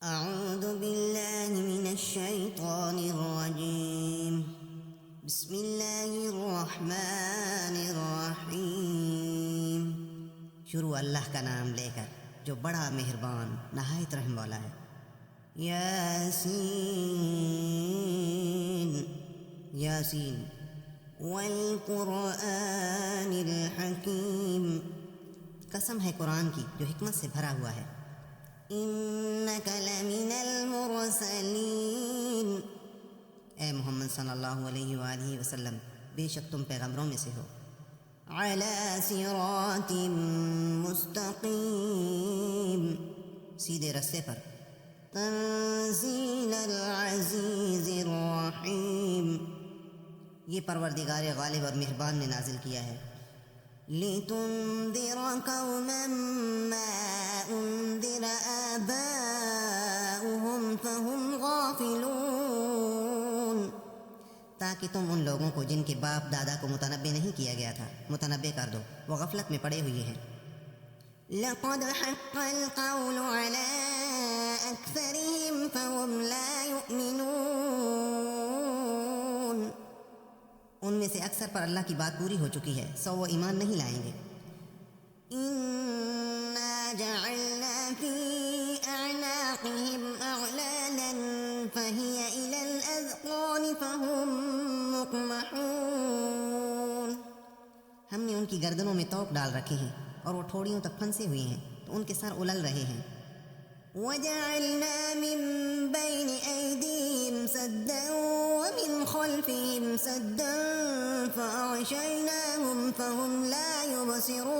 أعوذ بالله من الشيطان الرجيم بسم الله الرحمن الرحیم۔ شروع اللہ کا نام لے کر جو بڑا مہربان نہایت رحم والا ہے۔ یاسین یاسین والقرآن الحکیم، قسم ہے قرآن کی جو حکمت سے بھرا ہوا ہے۔ انک لمن المرسلین، اے محمد صلی اللہ علیہ وآلہ وسلم بے شک تم پیغمبروں میں سے ہو۔ علی صراط مستقیم، سیدھے رستے پر۔ تنزیل العزیز الرحیم، یہ پروردگار غالب اور مہربان نے نازل کیا ہے۔ لِتُنذِرَ قَوْمًا مَّا أُنذِرَ آبَاؤُهُمْ فَهُمْ غَافِلُونَ، تاکہ تم ان لوگوں کو جن کے باپ دادا کو متنبع نہیں کیا گیا تھا متنبع کر دو، وہ غفلت میں پڑے ہوئے ہیں۔ لَقَدْ حَقَّ الْقَوْلُ عَلَىٰ أَكْثَرِهِمْ فَهُمْ لَا يُؤْمِنُونَ، ان میں سے اکثر پر اللہ کی بات پوری ہو چکی ہے، سو وہ ایمان نہیں لائیں گے۔ اِنَّا جَعَلْنَا فِي أَعْنَاقِهِمْ أَغْلَالًا فَهِيَ إِلَى الْأَذْقَانِ فَهُمْ مُقْمَحُونَ، ہم نے ان کی گردنوں میں طوق ڈال رکھے ہیں اور وہ ٹھوڑیوں تک پھنسے ہوئے ہیں تو ان کے سر اُلل رہے ہیں۔ وَجَعَلْنَا مِن بَيْنِ أَيْدِيهِمْ سَدًّا وَمِنْ خَلْفِهِمْ سَدًّا فَأَغْشَيْنَاهُمْ فَهُمْ لَا يُبْصِرُونَ،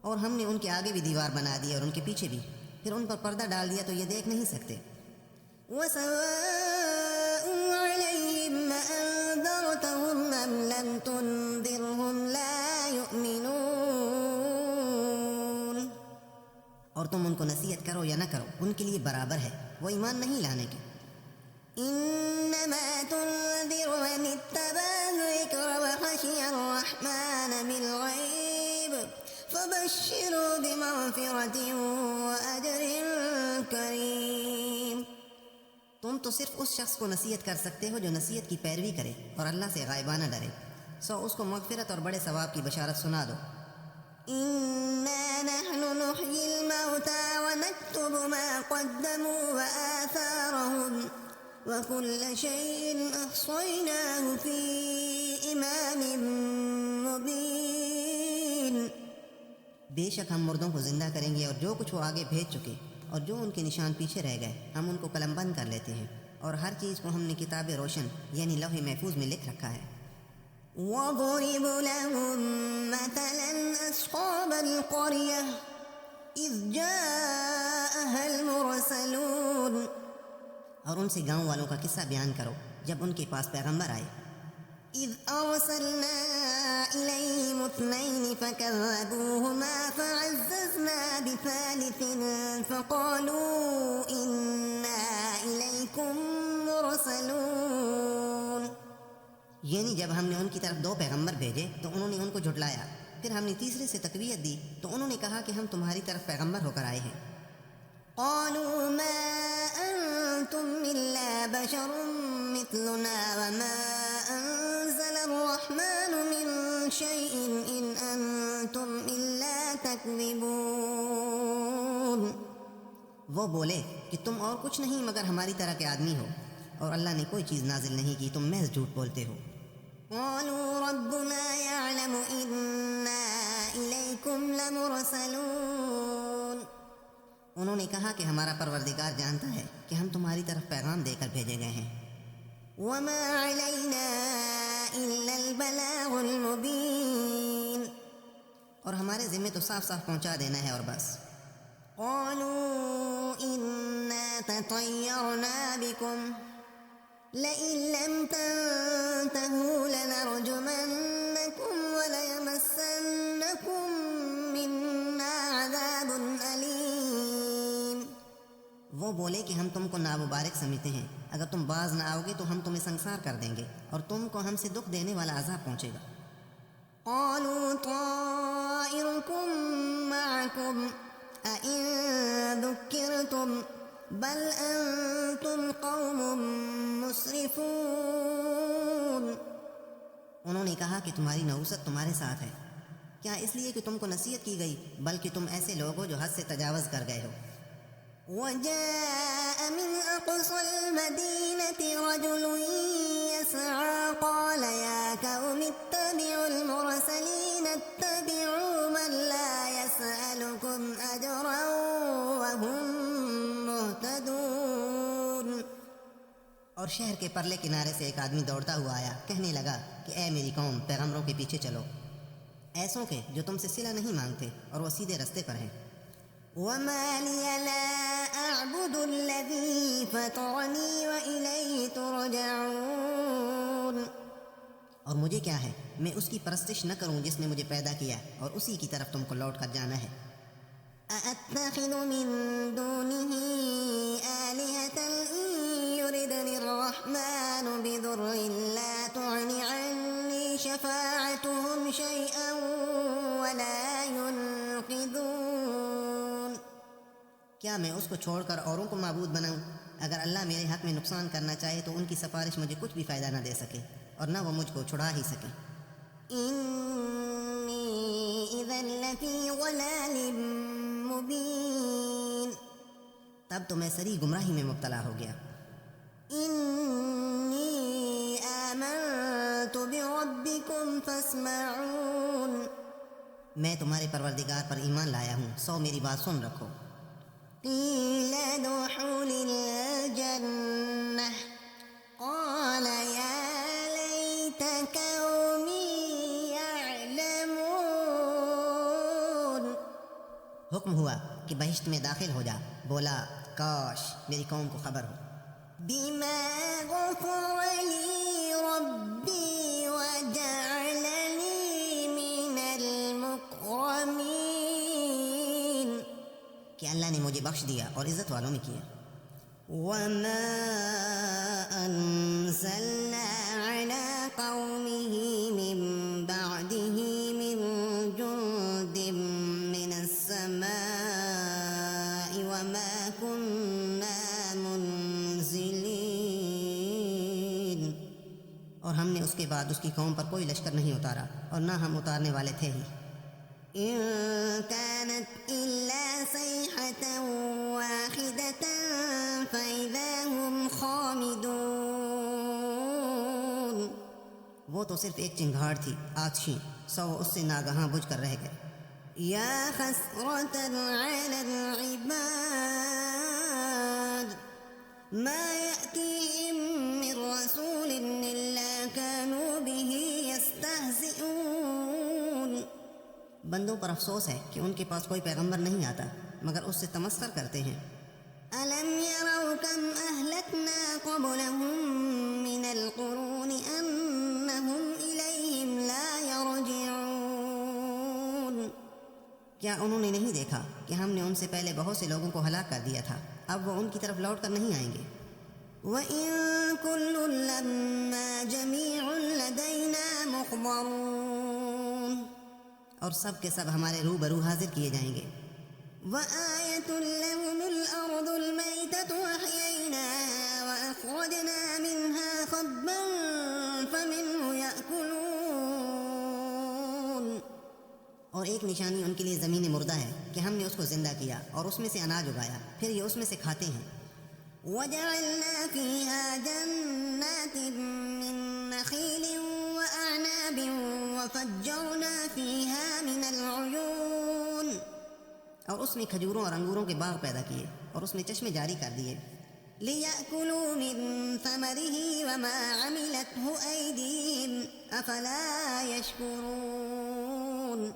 اور ہم نے ان کے آگے بھی دیوار بنا دی اور ان کے پیچھے بھی، پھر ان پر پردہ ڈال دیا تو یہ دیکھ نہیں سکتے۔ وَسَوَاءٌ عَلَيْهِمْ أَأَنذَرْتَهُمْ أَمْ لَمْ تُنذِرْهُمْ لَا يُؤْمِنُونَ، اور تم ان کو نصیحت کرو یا نہ کرو ان کے لیے برابر ہے، وہ ایمان نہیں لانے کے۔ انما تنذر من اتبع الذکر وخشی الرحمن بالغیب فبشروا بمغفرۃ واجر کریم، تم تو صرف اس شخص کو نصیحت کر سکتے ہو جو نصیحت کی پیروی کرے اور اللہ سے غائبانہ ڈرے، سو اس کو مغفرت اور بڑے ثواب کی بشارت سنا دو۔ اِنَّا نَحْنُ نُحْيِي الْمَوْتَىٰ وَنَكْتُبُ مَا قَدَّمُوا وَآثَارَهُمْ وَكُلَّ شَيْءٍ أَحْصَيْنَاهُ فِي إِمَامٍ مُّبِينٍ، بے شک ہم مردوں کو زندہ کریں گے اور جو کچھ وہ آگے بھیج چکے اور جو ان کے نشان پیچھے رہ گئے ہم ان کو قلم بند کر لیتے ہیں، اور ہر چیز کو ہم نے کتاب روشن یعنی لوح محفوظ میں لکھ رکھا ہے۔ وَاضْرِبْ لَهُم مَّثَلًا أَصْحَابَ الْقَرْيَةِ إِذْ جَاءَهَا الْمُرْسَلُونَ، اور ان سے گاؤں والوں کا قصہ بیان کرو جب ان کے پاس پیغمبر آئے۔ إِذْ أَرْسَلْنَا إِلَيْهِمُ اثْنَيْنِ فَكَذَّبُوهُمَا فَعَزَّزْنَا بِثَالِثٍ فَقَالُوا إِنَّا إِلَيْكُمْ مُرْسَلُونَ، یعنی جب ہم نے ان کی طرف دو پیغمبر بھیجے تو انہوں نے ان کو جھٹلایا، پھر ہم نے تیسرے سے تقویت دی تو انہوں نے کہا کہ ہم تمہاری طرف پیغمبر ہو کر آئے ہیں۔ قالوا ما انتم الا بشر مثلنا وما انزل الرحمن من شيء ان انتم الا تكذبون، وہ بولے کہ تم اور کچھ نہیں مگر ہماری طرح کے آدمی ہو، اور اللہ نے کوئی چیز نازل نہیں کی، تم محض جھوٹ بولتے ہو۔ قالوا ربنا يعلم إنا إليكم لمرسلون، انہوں نے کہا کہ ہمارا پروردگار جانتا ہے کہ ہم تمہاری طرف پیغام دے کر بھیجے گئے ہیں۔ وما علينا إلا البلاغ المبين، اور ہمارے ذمہ تو صاف صاف پہنچا دینا ہے اور بس۔ قالوا إنا تطيرنا بكم لئن لم تنتهوا لنرجمنكم وليمسنكم منا عذاب أليم، وہ بولے کہ ہم تم کو نامبارک سمجھتے ہیں، اگر تم باز نہ آؤ گے تو ہم تمہیں سنسار کر دیں گے اور تم کو ہم سے دکھ دینے والا عذاب پہنچے گا۔ قالوا طائركم معكم أَإِن ذُكِّرْتُمْ بَلْ أَنْتُمْ قَوْمٌ مُسْرِفُونَ۔ انہوں نے کہا کہ تمہاری نحوست تمہارے ساتھ ہے، کیا اس لیے کہ تم کو نصیحت کی گئی، بلکہ تم ایسے لوگ ہو جو حد سے تجاوز کر گئے ہو۔ وَجَاءَ مِنْ أَقْصَى الْمَدِينَةِ رَجُلٌ يَسْعَىٰ قَالَ يَا قَوْمِ اتَّبِعُوا الْمُرْسَلِينَ اتَّبِعُوا مَن لَّا يَسْأَلُكُمْ أَجْرًا وَهُم مُّهْتَدُونَ۔ اور شہر کے پرلے کنارے سے ایک آدمی دوڑتا ہوا آیا، کہنے لگا کہ اے میری قوم، پیغمبروں کے پیچھے چلو، ایسوں کے جو تم سے صلہ نہیں مانگتے اور وہ سیدھے رستے پر ہیں۔ وَمَا لِيَ لَا أَعْبُدُ الَّذِي فَطَرَنِي وَإِلَيْهِ تُرْجَعُونَ۔ اور مجھے کیا ہے، میں اس کی پرستش نہ کروں جس نے مجھے پیدا کیا اور اسی کی طرف تم کو لوٹ کر جانا ہے۔ أَأَتَّخِذُ مِن دُونِهِ آلِهَةً إِن يُرِدْنِ الرَّحْمَٰنُ بِضُرٍّ لَّا تُغْنِ عَنِّي شَفَاعَتُهُمْ شَيْئًا وَلَا يُنقِذُونَ۔ کیا میں اس کو چھوڑ کر اوروں کو معبود بناؤں؟ اگر اللہ میرے حق میں نقصان کرنا چاہے تو ان کی سفارش مجھے کچھ بھی فائدہ نہ دے سکے اور نہ وہ مجھ کو چھڑا ہی سکے۔ إِنِّي إِذًا لَّفِي ضَلَالٍ مُّبِينٍ۔ تب تو میں سری گمراہی میں مبتلا ہو گیا۔ إِنِّي آمَنتُ بِرَبِّكُمْ فَاسْمَعُونِ۔ میں تمہارے پروردگار پر ایمان لایا ہوں، سو میری بات سن رکھو۔ قِيلَ ادْخُلِ الْجَنَّةَ قَالَ يَا لَيْتَ قَوْمِي يَعْلَمُونَ۔ حکم ہوا کہ بہشت میں داخل ہو جا، بولا کاش میری قوم کو خبر ہو۔ بِمَا غَفَرَ لِي رَبِّي وَجَعَلَنِي مِنَ الْمُكْرَمِينَ۔ کہ اللہ نے مجھے بخش دیا اور عزت والوں میں کیا۔ وَمَا أَنزَلْنَا عَلَىٰ قَوْمِهِ مِن بَعْدِهِ مِن جُندٍ مِّنَ السَّمَاءِ وَمَا كُنَّا مُنزِلِينَ۔ اور ہم نے اس کے بعد اس کی قوم پر کوئی لشکر نہیں اتارا اور نہ ہم اتارنے والے تھے ہی۔ إِن كَانَتْ إِلَّا صَيْحَةً وَاحِدَةً فَإِذَا هُمْ خَامِدُونَ۔ وہ تو صرف ایک چنگھاڑ تھی، آتشی، سو اس سے ناگہاں بجھ کر رہ گئے۔ يَا حَسْرَةً عَلَى الْعِبَادِ مَا يَأْتِيهِم مِّن رَّسُولٍ إِلَّا كَانُوا بِهِ يَسْتَهْزِئُونَ۔ بندوں پر افسوس ہے کہ ان کے پاس کوئی پیغمبر نہیں آتا مگر اس سے تمسخر کرتے ہیں۔ أَلَمْ يَرَوْا كَمْ أَهْلَكْنَا قَبْلَهُم مِّنَ الْقُرُونِ أَنَّهُمْ إِلَيْهِمْ لَا يَرْجِعُونَ۔ کیا انہوں نے نہیں دیکھا کہ ہم نے ان سے پہلے بہت سے لوگوں کو ہلاک کر دیا تھا، اب وہ ان کی طرف لوٹ کر نہیں آئیں گے۔ وَإِن كُلٌّ لَّمَّا جَمِيعٌ لَّدَيْنَا مُحْضَرُونَ۔ اور سب کے سب ہمارے روبرو حاضر کیے جائیں گے۔ وَآيَةٌ لَّهُمُ الْأَرْضُ الْمَيْتَةُ أَحْيَيْنَاهَا وَأَخْرَجْنَا مِنْهَا حَبًّا فَمِنْهُ يَأْكُلُونَ۔ اور ایک نشانی ان کے لیے زمین مردہ ہے کہ ہم نے اس کو زندہ کیا اور اس میں سے اناج اگایا، پھر یہ اس میں سے کھاتے ہیں۔ وَجَعَلْنَا فِيهَا جَنَّاتٍ مِّن نَّخِيلٍ وَأَعْنَابٍ وَفَجَّرْنَا فِيهَا مِنَ الْعُيُونِ۔ اور اس میں کھجوروں اور انگوروں کے باغ پیدا کیے اور اس میں چشمے جاری کر دیے۔ لِيَأْكُلُوا مِن ثَمَرِهِ وَمَا عَمِلَتْهُ أَيْدِيهِمْ أَفَلَا يَشْكُرُونَ۔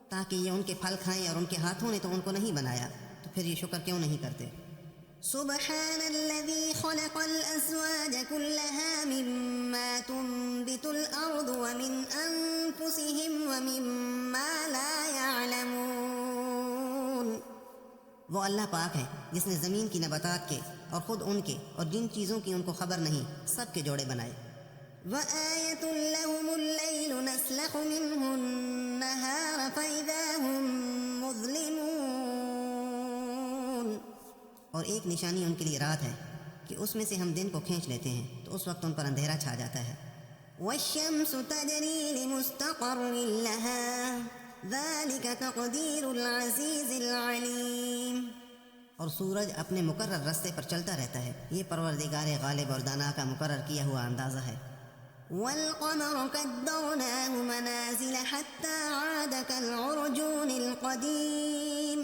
تاکہ یہ ان کے پھل کھائیں اور ان کے ہاتھوں نے تو ان کو نہیں بنایا، تو پھر یہ شکر کیوں نہیں کرتے؟ سبحان الذي خلق الأزواج كلها مما تنبت الأرض ومن أنفسهم ومما لا يعلمون۔ وہ اللہ پاک ہے جس نے زمین کی نباتات کے اور خود ان کے اور جن چیزوں کی ان کو خبر نہیں سب کے جوڑے بنائے۔ وَآيَةٌ لَّهُمُ اللَّيْلُ نَسْلَخُ مِنْهُ النَّهَارَ فَإِذَا هُم مُّظْلِمُونَ۔ اور ایک نشانی ان کے لیے رات ہے کہ اس میں سے ہم دن کو کھینچ لیتے ہیں تو اس وقت ان پر اندھیرا چھا جاتا ہے۔ والشمس تجری لمستقر لها ذلك تقدیر العزیز العلیم، اور سورج اپنے مقرر راستے پر چلتا رہتا ہے، یہ پروردگار غالب اور دانا کا مقرر کیا ہوا اندازہ ہے۔ والقمر قدرناه منازل حتى عاد كالعرجون القديم،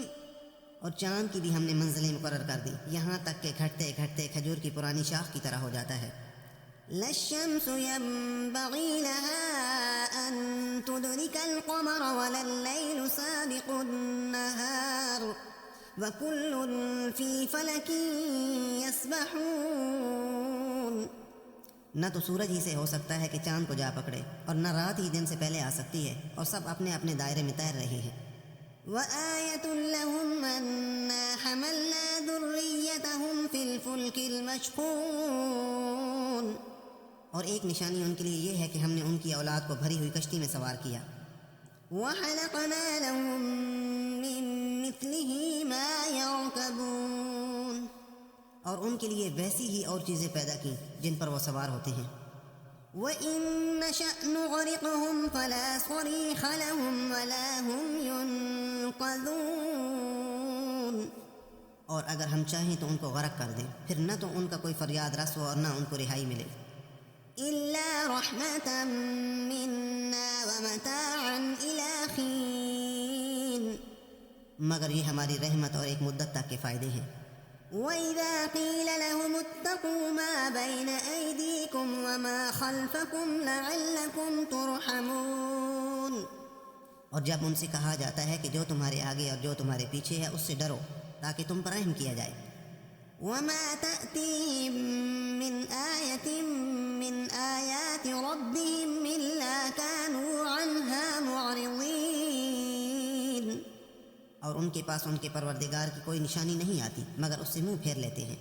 اور چاند کی بھی ہم نے منزلیں مقرر کر دی یہاں تک کہ گھٹتے گھٹتے کھجور کی پرانی شاخ کی طرح ہو جاتا ہے۔ لا الشمس ينبغي لها أن تدرك القمر ولا الليل سابق النهار وكل في فلك يسبحون، نہ تو سورج ہی سے ہو سکتا ہے کہ چاند کو جا پکڑے، اور نہ رات ہی دن سے پہلے آ سکتی ہے، اور سب اپنے اپنے دائرے میں تیر رہی ہے۔ وآية لهم أنا حملنا ذريتهم في الفلك المشحون، اور ایک نشانی ان کے لیے یہ ہے کہ ہم نے ان کی اولاد کو بھری ہوئی کشتی میں سوار کیا۔ وخلقنا لهم من مثله ما يركبون، اور ان کے لیے ویسی ہی اور چیزیں پیدا کی جن پر وہ سوار ہوتے ہیں۔ وَإِن نَّشَأْ نُغْرِقْهُمْ فَلَا صَرِيخَ لَهُمْ وَلَا هُمْ يُنقَذُونَ، اور اگر ہم چاہیں تو ان کو غرق کر دیں، پھر نہ تو ان کا کوئی فریاد رس ہو اور نہ ان کو رہائی ملے۔ إِلَّا رَحْمَةً مِّنَّا وَمَتَاعًا إِلَىٰ حِينٍ، مگر یہ ہماری رحمت اور ایک مدت تک کے فائدے ہیں۔ وَإِذَا قِيلَ لَهُمُ اتَّقُوا مَا بَيْنَ أَيْدِيكُمْ وَمَا خَلْفَكُمْ لَعَلَّكُمْ تُرْحَمُونَ، اور جب ان سے کہا جاتا ہے کہ جو تمہارے آگے اور جو تمہارے پیچھے ہے اس سے ڈرو تاکہ تم پر رحم کیا جائے۔ وَمَا تَأْتِيهِم مِّنْ آيَةٍ مِّنْ آيَاتِ رَبِّهِمْ إِلَّا كَانُوا عَنْهَا مُعْرِضِينَ، اور ان کے پاس ان کے پروردگار کی کوئی نشانی نہیں آتی مگر اس سے منہ پھیر لیتے ہیں۔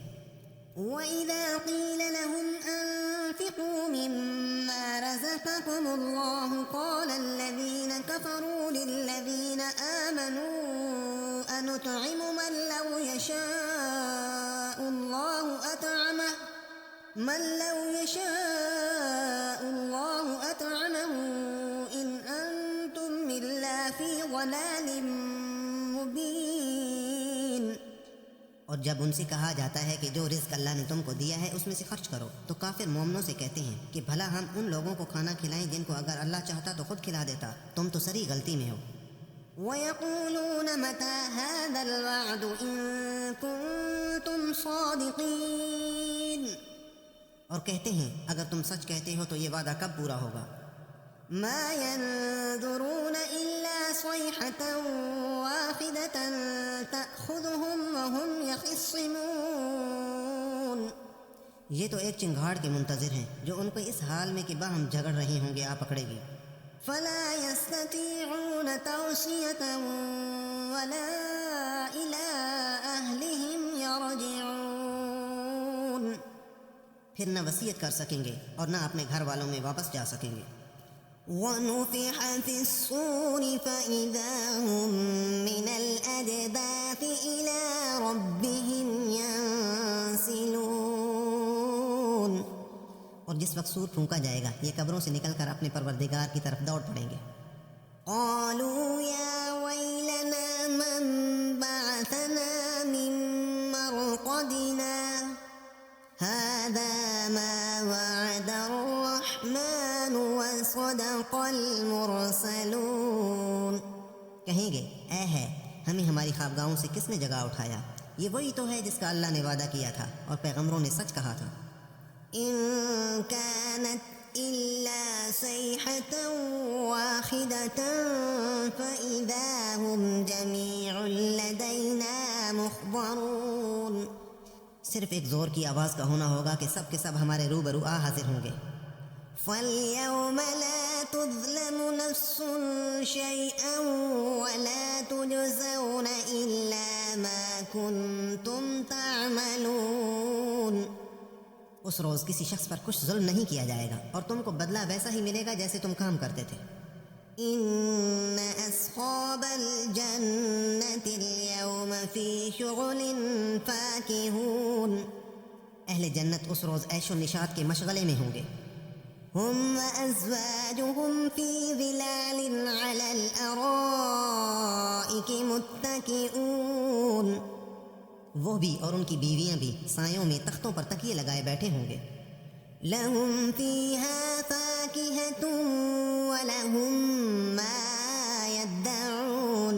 وَإِذَا قِيلَ لَهُمْ أَنفِقُوا مِمَّا رَزَقَكُمُ اللَّهُ قَالَ الَّذِينَ كَفَرُوا لِلَّذِينَ آمَنُوا أَنُطْعِمُ مَن لَّوْ يَشَاءُ اللَّهُ أَطْعَمَهُ إِنْ أَنتُمْ إِلَّا فِي ضَلَالٍ مبین، اور جب ان سے کہا جاتا ہے کہ جو رزق اللہ نے تم کو دیا ہے اس میں سے خرچ کرو تو کافر مومنوں سے کہتے ہیں کہ بھلا ہم ان لوگوں کو کھانا کھلائیں جن کو اگر اللہ چاہتا تو خود کھلا دیتا، تم تو سری غلطی میں ہو۔ وَيَقُولُونَ مَتَىٰ هَٰذَا الْوَعْدُ إِن كُنتُمْ صَادِقِينَ، اور کہتے ہیں اگر تم سچ کہتے ہو تو یہ وعدہ کب پورا ہوگا۔ مَا يَنظُرُونَ إِلَّا صَيْحَةً وَاحِدَةً تَأْخُذُهُمْ وَهُمْ يَخِصِّمُونَ، یہ تو ایک چنگھاڑ کے منتظر ہیں جو ان کو اس حال میں کہ باہم جھگڑ رہے ہوں گے آ پکڑے گی۔ فَلَا يَسْتَطِيعُونَ تَوْصِيَةً وَلَا إِلَىٰ أَهْلِهِمْ يَرْجِعُونَ، پھر نہ وصیت کر سکیں گے اور نہ اپنے گھر والوں میں واپس جا سکیں گے۔ وَنُفِخَ فِي الصُّورِ فَإِذَا هُم مِّنَ الْأَجْدَاثِ إِلَىٰ رَبِّهِمْ يَنسِلُونَ، اور جس وقت سور پھونکا جائے گا یہ قبروں سے نکل کر اپنے پروردگار کی طرف دوڑ پڑیں گے۔ قَالُوا يَا وَيْلَنَا مَن بَعَثَنَا مِن مَّرْقَدِنَا هَٰذَا مَا وَعَدَ الرَّحْمَٰنُ وَصَدَقَ الْمُرْسَلُونَ، کہیں گے اے ہے ہمیں ہماری خوابگاہوں سے کس نے جگا اٹھایا، یہ وہی تو ہے جس کا اللہ نے وعدہ کیا تھا اور پیغمبروں نے سچ کہا تھا۔ إِن كَانَتْ إِلَّا صَيْحَةً وَاحِدَةً فَإِذَا هُمْ جَمِيعٌ لَدَيْنَا مُحْضَرُونَ، صرف ایک زور کی آواز کا ہونا ہوگا کہ سب کے سب ہمارے روبرو آ حاضر ہوں گے۔ فَالْيَوْمَ لَا تُظْلَمُ نَفْسٌ شَيْئًا وَلَا تُجْزَوْنَ إِلَّا مَا كُنتُمْ تَعْمَلُونَ، اس روز کسی شخص پر کچھ ظلم نہیں کیا جائے گا اور تم کو بدلہ ویسا ہی ملے گا جیسے تم کام کرتے تھے۔ إن أصحاب الجنة اليوم في شغل فاكهون، اہل جنت اس روز عیش و نشاط کے مشغلے میں ہوں گے. هم وأزواجهم في ظلال على الأرائك متكئون، وہ بھی اور ان کی بیویاں بھی سایوں میں تختوں پر تکیے لگائے بیٹھے ہوں گے. لهم فيها فاكهة ولهم ما يدعون،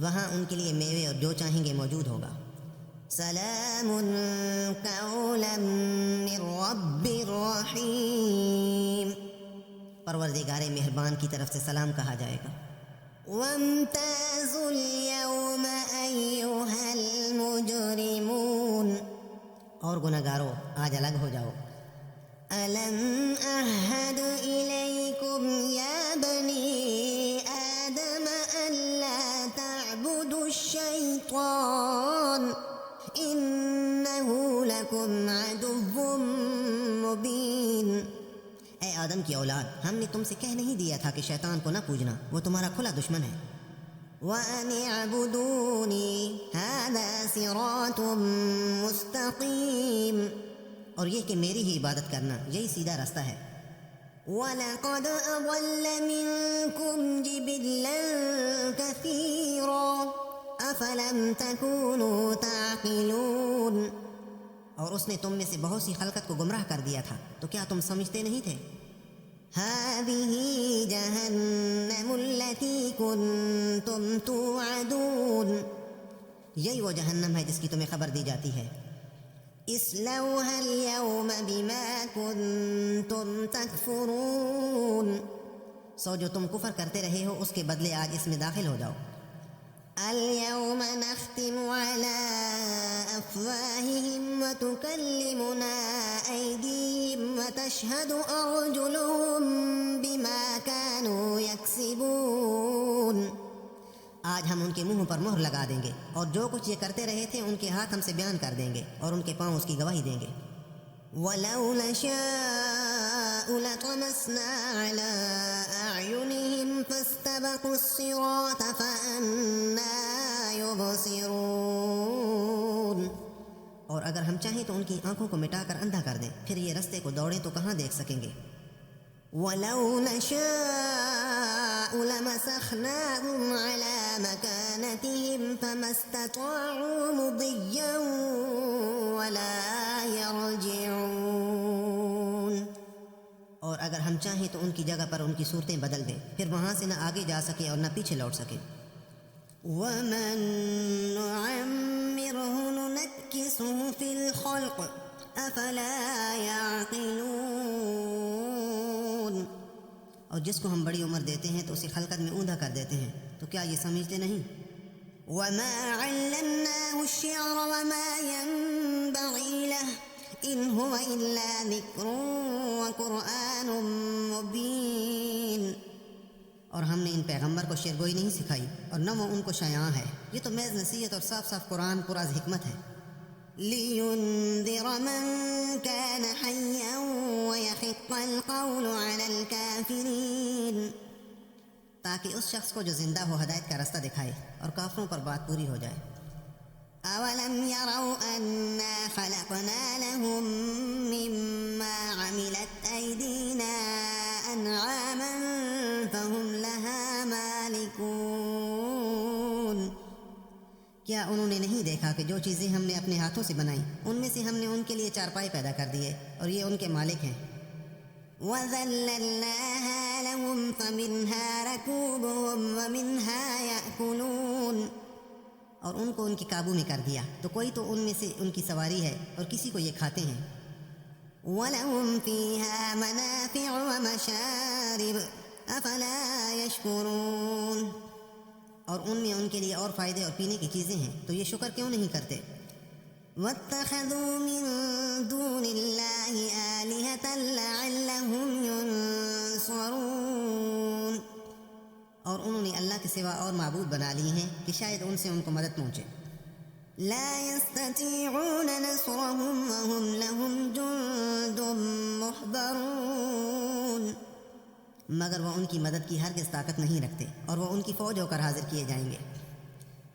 وہاں ان کے لیے میوے اور جو چاہیں گے موجود ہوگا. سلام قولا من رب رحیم، پروردگار مہربان کی طرف سے سلام کہا جائے گا. وامتازوا اليوم أيها المجرمون، اور گناہگارو آج الگ ہو جاؤ. ألم أعهد إليكم يا بني آدم ألا تعبدوا الشيطان إنه لكم عدو مبين. اے آدم کی اولاد، ہم نے تم سے کہہ نہیں دیا تھا کہ شیطان کو نہ پوجنا، وہ تمہارا کھلا دشمن ہے. وَأَنِ اعْبُدُونِي هَذَا صِرَاطٌ مُسْتَقِيمٌ، اور یہ کہ میری ہی عبادت کرنا یہی سیدھا راستہ ہے. وَلَقَدْ أَضَلَّ مِنْكُمْ جِبِلًّا كَثِيرًا أَفَلَمْ تَكُونُوا تَعْقِلُونَ، اور اس نے تم میں سے بہت سی خلقت کو گمراہ کر دیا تھا، تو کیا تم سمجھتے نہیں تھے؟ هَذِهِ جَهَنَّمُ الَّتِي كُنْتُمْ تُوعَدُونَ، یہی وہ جہنم ہے جس کی تمہیں خبر دی جاتی ہے. اصلوها اليوم بما كنتم تكفرون، سو جو تم کفر کرتے رہے ہو اس کے بدلے آج اس میں داخل ہو جاؤ. اليوم نختم على أفواههم وتكلمنا أيديهم وتشهد أرجلهم بما كانوا يكسبون، آج ہم ان کے منہ پر مہر لگا دیں گے، اور جو کچھ یہ کرتے رہے تھے ان کے ہاتھ ہم سے بیان کر دیں گے، اور ان کے پاؤں اس کی گواہی دیں گے. وَلَوْ نَشَاءُ لَطَمَسْنَا عَلَىٰ أَعْيُنِهِمْ فَاسْتَبَقُوا الصِّرَاطَ فَأَنَّىٰ يُبْصِرُونَ، اور اگر ہم چاہیں تو ان کی آنکھوں کو مٹا کر اندھا کر دیں، پھر یہ رستے کو دوڑیں تو کہاں دیکھ سکیں گے. وَلَوْ نَشَاءُ لَمَسَخْنَاهُمْ عَلَىٰ مَكَانَتِهِمْ فَمَا اسْتَطَاعُوا مُضِيًّا وَلَا يَرْجِعُونَ، اور اگر ہم چاہیں تو ان کی جگہ پر ان کی صورتیں بدل دیں، پھر وہاں سے نہ آگے جا سکے اور نہ پیچھے لوٹ سکے. وَمَن نُعَمِّرْهُ نُنَكِّسْهُ فِي الْخَلْقِ أَفَلَا يَعْقِلُونَ، اور جس کو ہم بڑی عمر دیتے ہیں تو اسے خلقت میں اوندھا کر دیتے ہیں، تو کیا یہ سمجھتے نہیں؟ وَمَا عَلَّمْنَاهُ الشِّعْرَ وَمَا يَنبَغِي لَهُ إِنْ هُوَ إِلَّا ذِكْرٌ وَقُرْآنٌ مُبِينٌ، اور ہم نے ان پیغمبر کو شعر گوئی نہیں سکھائی، اور نہ وہ ان کو شایعاں ہے، یہ تو محض نصیحت اور صاف صاف قرآن پراز حکمت ہے. لِيُنذِرَ مَن كَانَ حَيًّا وَيَحِقَّ الْقَوْلُ عَلَى الْكَافِرِينَ، تاکہ اس شخص کو جو زندہ ہو ہدایت کا راستہ دکھائے اور کافروں پر بات پوری ہو جائے. أَوَلَمْ يَرَوْا أَنَّا خَلَقْنَا لَهُم مِّمَّا عَمِلَتْ أَيْدِينَا أَنْعَامًا فَهُمْ لَهَا مَالِكُونَ، کیا انہوں نے نہیں دیکھا کہ جو چیزیں ہم نے اپنے ہاتھوں سے بنائیں ان میں سے ہم نے ان کے لیے چارپائے پیدا کر دیے اور یہ ان کے مالک ہیں. وَذَلَّلْنَاهَا لَهُمْ فَمِنْهَا رَكُوبُهُمْ وَمِنْهَا يَأْكُلُونَ، اور ان کو ان کے قابو میں کر دیا، تو کوئی تو ان میں سے ان کی سواری ہے اور کسی کو یہ کھاتے ہیں. وَلَهُمْ فِيهَا مَنَافِعُ وَمَشَارِبُ أَفَلَا يَشْكُرُونَ، اور ان میں ان کے لیے اور فائدے اور پینے کی چیزیں ہیں، تو یہ شکر کیوں نہیں کرتے. وَاتَّخَذُوا مِن دُونِ اللَّهِ آلِهَةً لَعَلَّهُمْ يُنصَرُونَ، اور انہوں نے اللہ کے سوا اور معبود بنا لی ہیں کہ شاید ان سے ان کو مدد پہنچے. لا يستطيعون نصرهم وهم لهم جند محضرون، مگر وہ ان کی مدد کی ہرگز طاقت نہیں رکھتے، اور وہ ان کی فوج ہو کر حاضر کیے جائیں گے۔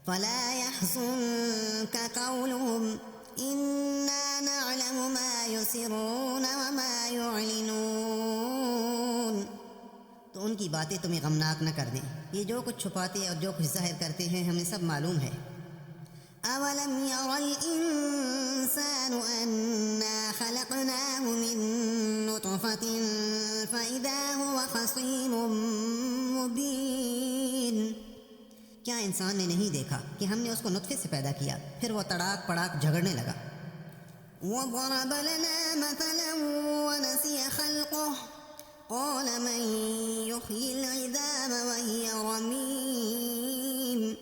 فلا يحزنك قولهم إنا نعلم ما يسرون وما يعلنون۔ تو ان کی باتیں تمہیں غمناک نہ کر دیں، یہ جو کچھ چھپاتے اور جو کچھ ظاہر کرتے ہیں ہمیں سب معلوم ہے۔ اولم ير الانسان انا خلقناه من نطفة فاذا هو خصيم مبين۔ کیا انسان نے نہیں دیکھا کہ ہم نے اس کو نطفے سے پیدا کیا، پھر وہ تڑاک پڑاک جھگڑنے لگا۔ وضرب لنا مثلا ونسي خلقه قال من يحيي العظام وهي رميم۔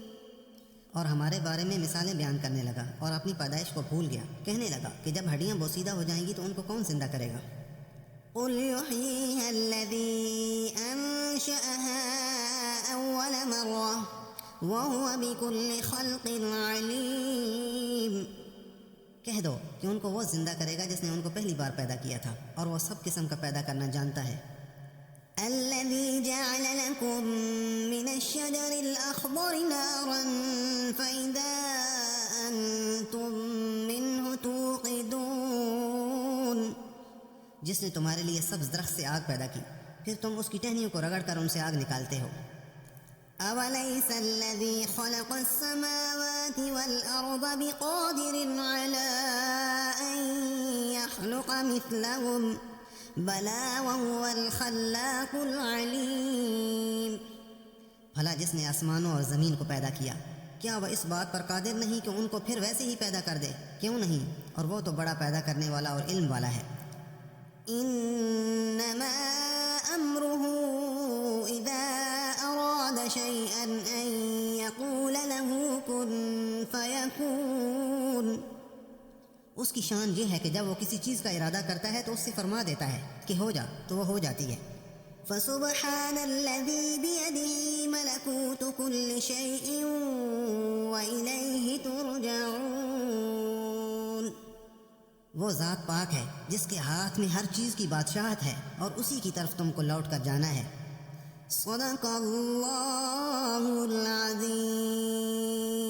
اور ہمارے بارے میں مثالیں بیان کرنے لگا اور اپنی پیدائش کو بھول گیا، کہنے لگا کہ جب ہڈیاں بوسیدہ ہو جائیں گی تو ان کو کون زندہ کرے گا؟ قل يحييها الذي انشأها اول مرة وهو بكل خلق عليم۔ کہہ دو کہ ان کو وہ زندہ کرے گا جس نے ان کو پہلی بار پیدا کیا تھا، اور وہ سب قسم کا پیدا کرنا جانتا ہے۔ الذي جعل لكم من الشجر الأخضر نارا فإذا أنتم منه توقدون۔ جس نے تمہارے لیے سبز درخت سے آگ پیدا کی، پھر تم اس کی ٹہنیوں کو رگڑ کر ان سے آگ نکالتے ہو۔ أوليس الذي خلق السماوات والأرض بقادر على أن يخلق مثلهم بلا وهو الخلاق العلیم۔ بھلا جس نے آسمانوں اور زمین کو پیدا کیا، کیا وہ اس بات پر قادر نہیں کہ ان کو پھر ویسے ہی پیدا کر دے؟ کیوں نہیں، اور وہ تو بڑا پیدا کرنے والا اور علم والا ہے۔ انما امره اذا اراد شيئا ان يقول له كن فيكون۔ اس کی شان یہ ہے کہ جب وہ کسی چیز کا ارادہ کرتا ہے تو اس سے فرما دیتا ہے کہ ہو جا، تو وہ ہو جاتی ہے۔ فسبحان الذي بيده ملكوت كل شيء وإليه ترجعون۔ وہ ذات پاک ہے جس کے ہاتھ میں ہر چیز کی بادشاہت ہے، اور اسی کی طرف تم کو لوٹ کر جانا ہے۔ صدق اللہ العظیم۔